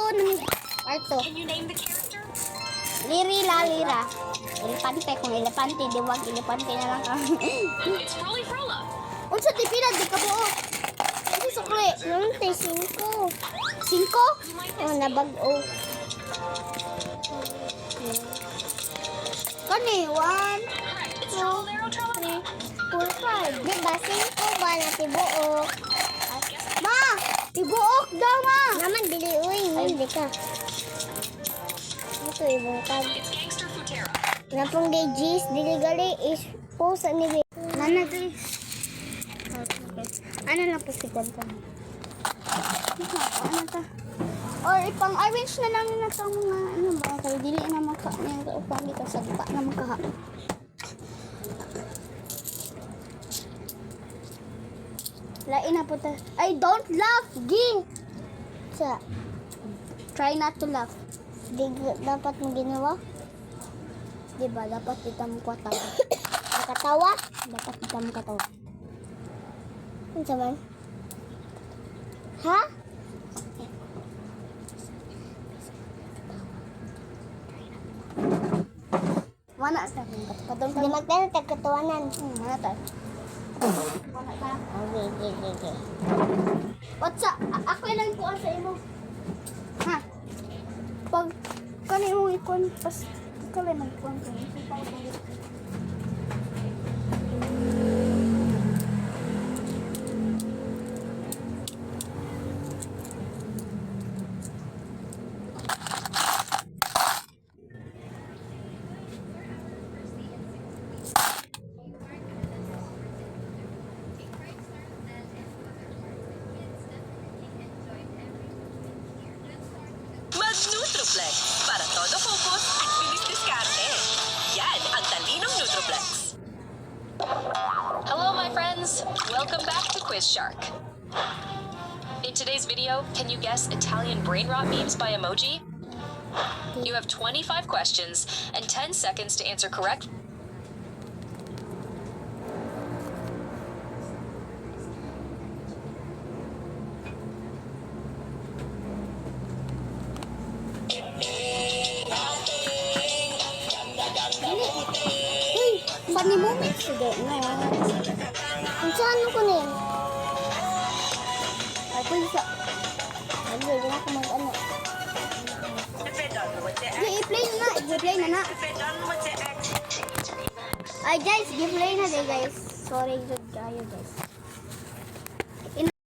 Arto. Can you name the character? Lira. Elepante. Kung elepante, di wag elepante na lang ka. It's Frolly Frolla. Unsa di pila di ka buo? Ano sukli? Nante 5. 5? Oh, nabag-o. Kani 1 Correct. It's Trololero Trololero. 4, 5. Di ba 5 ba na tibuok? Ma! Tibuok daw, ma! Naman, dili, uy. Hindi ka. Ito, ibang tag. It's Gangster Futera. Napong digis, dili gali is po sa nibi. Nana, guys. Okay. Ano lang po si Kwanta? Ano ta? Or ipang-arrange na lang na itong mga ano ba? Kaya dili na upang dito sa duka na magkaha. Lain na po ta. I don't laugh, Gi! Sa, try not to laugh. Di dapat mo ginawa? Diba, dapat kita mo katawa. Nakatawa? Dapat kita mo katawa. Ano saman? Ha? Mana sa akin? Di magtayo tagkatawanan. Mana tayo? Mana tayo? Okay. What's up? Ako lang ko sa imo. Ha? Pag kani mo ikon, pas kalay magkuhan ko. Mag-Nutroflex para todo focus at bilis diskarte. Yan ang talinong Nutroflex. Hello my friends, welcome back to Quiz Shark. In today's video, can you guess Italian brain rot memes by emoji? You have 25 questions and 10 seconds to answer correct. Uy, funny moment. Sige, na. Kung saan mo ko na yan? Ay, kung sa... Ay, hindi na ako mag-ano. I-play na na. Ay, guys, i-play na din, guys. Sorry, good kayo, guys.